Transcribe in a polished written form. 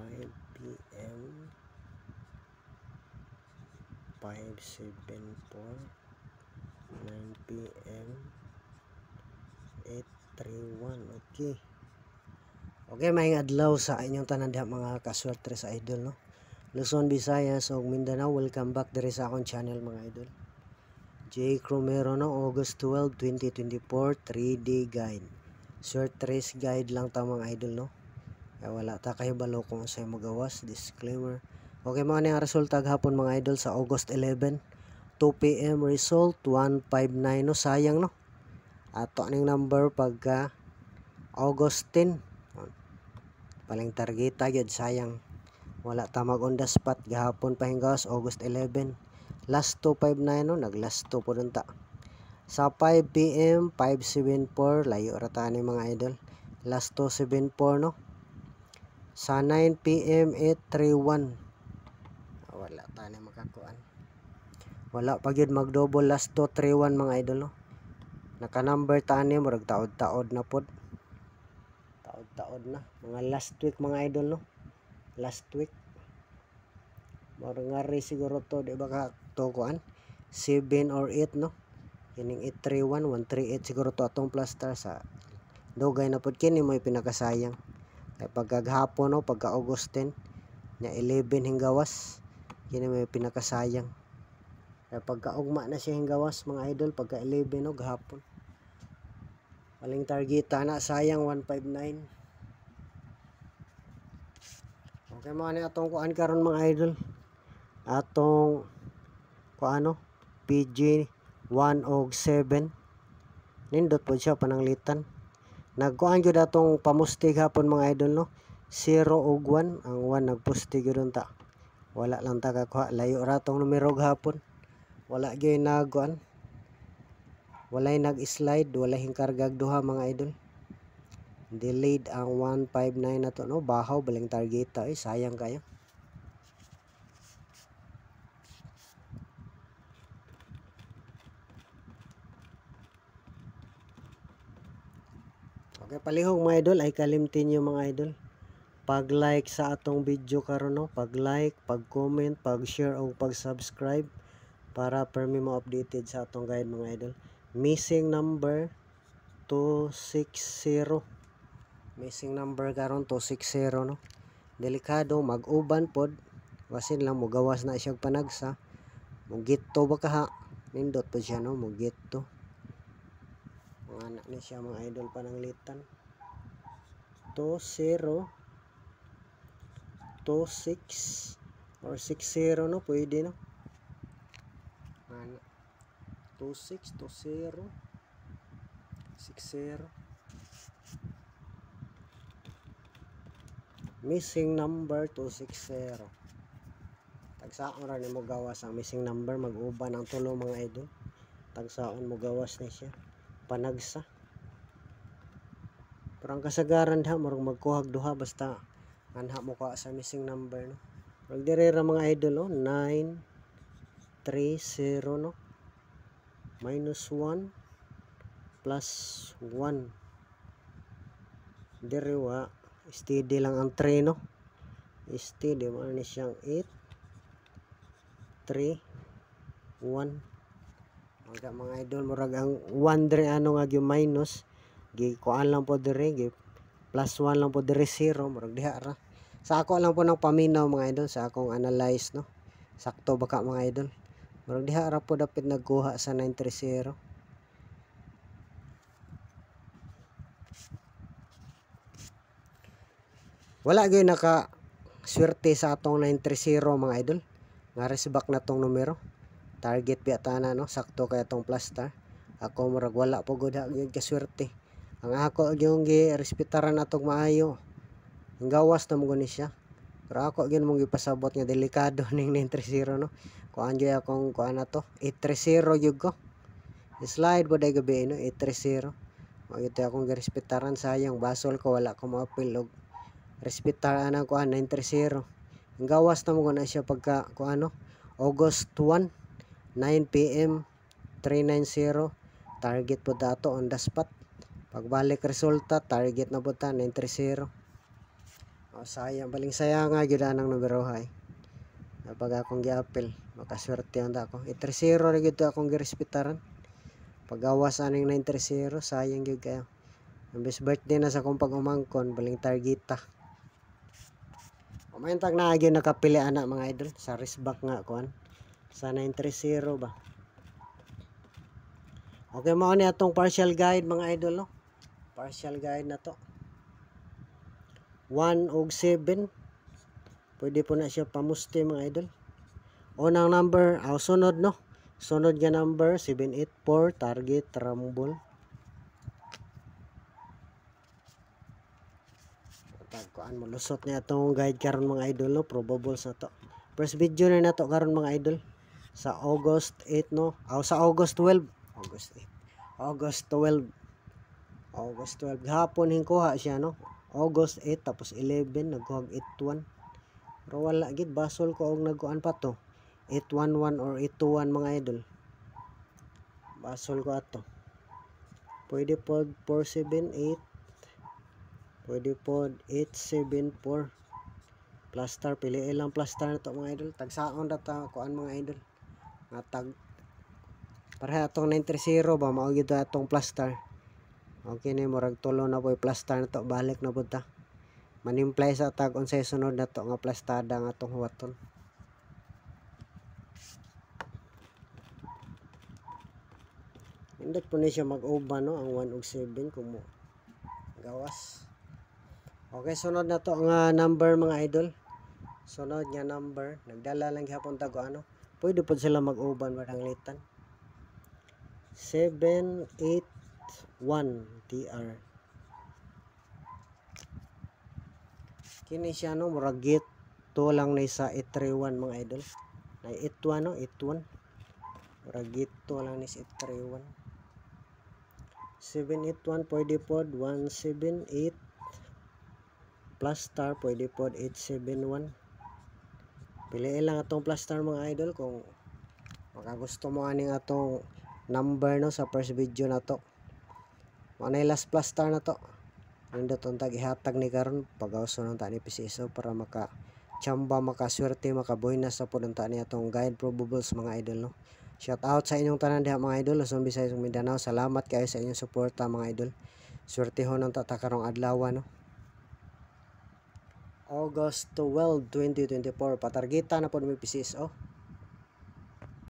5 p.m. 5:74, 9 p.m. 8:31. Okay. Okay, maayong adlaw sa inyong tanan diha mga kaswerte sa idol, no. Luzon, Visayas ug Mindanao. Welcome back diri sa akong channel mga idol. J. Cromero, no, August 12, 2024, 3D guide. Short race guide lang ta mga idol, no. Kaya wala ta kahibalo kung sa'yo magawas. Disclaimer. Okay, mga nga resulta gahapon mga idol sa August 11, 2 p.m. result 159, no. Sayang, no. Ato ning number pagka August 10. Paling targeta gyud, sayang. Wala ta mag on the spot gahapon pahinggawas August 11. Last 259, no, nag last 2 po ta. Sa 5 p.m. 574, layo ra ta ni mga idol. Last 274, no. Sa 9 p.m. 831. Wala ta ni makakuan. Wala pa gyud mag double last 231 mga idol, no. Naka number ta ni murag taod-taod na pod. Taod-taod na. Mga last week mga idol, no. Last week. Murag nga siguro to, di ba ka to kuan? 7 or 8, no. Kining 831, 138 siguro to atong plaster sa dugay na pod kini mo pinakasayang. Kay pagkagahapon, no, pagka August 10 nya 11 hinggawas kini may pinakasayang. Kay pagkaugma na siya hinggawas mga idol pagka 11, no, gahapon. Paling targeta na sayang 159. Okay, mga ni atong kuan karon mga idol. Atong kuano PG 1 og 7. Nindot po siya pananglitan. Nagkuan gyud atong pamustig hapon mga idol, no. 0 og 1, ang 1 nagpustig gyud ta. Wala lang ta kakuha, layo ra tong numero gahapon. Wala gyud nagkuan. Walay nag-slide, walay hingkargag duha mga idol. Delayed ang 159 na to, no. Bahaw baling targeta, sayang kayo. Okay, palihog mga idol, ay kalimtin nyo mga idol. Pag-like sa atong video karon, no. Pag-like, pag-comment, pag-share o pag-subscribe para permi mo updated sa atong guide mga idol. Missing number 260. Missing number karon 260, no. Delikado mag-uban pod. Wasin lang mo gawas na siya panagsa. Mugito ba kaha? Nindot po siya, no, mugito. Mga anak ni siya mga idol pananglitan. 20 26 or 60, no, pwede, no. Ano 26 20 60. Missing number 260. Tagsaon ra nimo gawas ang missing number, mag-uban ang tulo mga idol. Tagsaon mo gawas na siya panagsa. Pero ang kasagaran ha murag magkuhag duha basta anha mo ka sa missing number, no. Pag dire ra mga idol, no, 930, no, minus 1 plus 1. Dire wa steady lang ang 3, no. Steady mo ni siyang 8 3 1. Mga idol murag ang 1 dire ano nga gyud minus gi kuan lang po dire gi plus 1 lang po dire 0 murag diha ra. Sa ako lang po nang paminaw mga idol sa akong analyze, no. Sakto baka mga idol. Murag diha ra po dapat nagkuha sa 930. Wala gyud naka swerte sa atong 930 mga idol. Nga resback na tong numero. Target biya na, no, sakto kay atong plaster. Ako murag wala po gud gyud ka swerte. Ang ako yung gi-respetaran atong maayo. Gawas na mo ni siya. Pero ako gyud mong gipasabot nga delikado ning 930, no. Kuan gyud akong kuan na to 830 gyud ko. Slide po day gabi, no, 830. Mo gyud akong gi-respetaran, sayang basol ko wala ko maapil og respetaran ang kuan 930. Gawas na mo na siya pagka kuan, no, August 1 9 p.m. 390. Target po dato on the spot. Pagbalik resulta target na po ta 930. Sayang baling sayang nga gyud anang numero hay. Napag akong giapil, makaswerte ang ako. 3-0 ra gyud akong girespetaran. Pagawas aning 9-3-0, sayang gyud kayo. Imbes birthday na sa kong pag-umangkon, baling targeta. Umayntag na gyud nakapili ana mga idol sa wristback nga kuan. Sa 9-3-0 ba. Okay, mao ni atong partial guide mga idol no. Partial guide na to. 1 og 7. Pwede po na siya pamusti mga idol. Unang number, sunod no. Sunod nga number 784 target rumble. Tagkuan mo lusot niya atong guide karon mga idol no, probables na to. First video na nato karon mga idol sa August 8 no. Sa August 12. August 12. Hapon hingkuha siya no. August 8 tapos 11 nagkuhag 81. Pero wala gid basol ko og nagkuan pa to. 811 or 821 mga idol. Basol ko ato. Pwede pod 478. Pwede pod 874. Plaster piliin lang plaster na to mga idol. Tagsaon data kuan mga idol. Nga tag para atong 930 ba mao gyud atong plaster. Okay ni murag tulo na poy plaster na to, balik na pud ta. Manimply sa tag unsay sunod na to nga plastada nga atong huwaton. Indot po ni siya mag-uban no ang 1 ug 7 kung mo gawas. Okay, sunod na to nga number mga idol. Sunod nga number, nagdala lang gihapon ta ko ano. Pwede pod sila mag-uban barang litan. 781 TR. Kini siya no murag git to lang ni sa 831 mga idol. Na 81 no 81. Murag git to lang ni sa 831. 781 pwede pod 178 plus star pwede pod 871. Piliin lang atong plus star mga idol kung makagusto mo aning atong number no sa first video na to. Manay last plus star na to. Nindot untag ihatag ni karon pag-awso ng tani PCSO para maka chamba makaswerte makabuhinas sa pud ni atong guide probables mga idol no. Shout out sa inyong tanan diha mga idol Luzon, Visayas ug Mindanao. Salamat kayo sa inyong suporta mga idol. Swertehon ang tata karong adlaw no. August 12, 2024 patargeta na pod mi PCSO.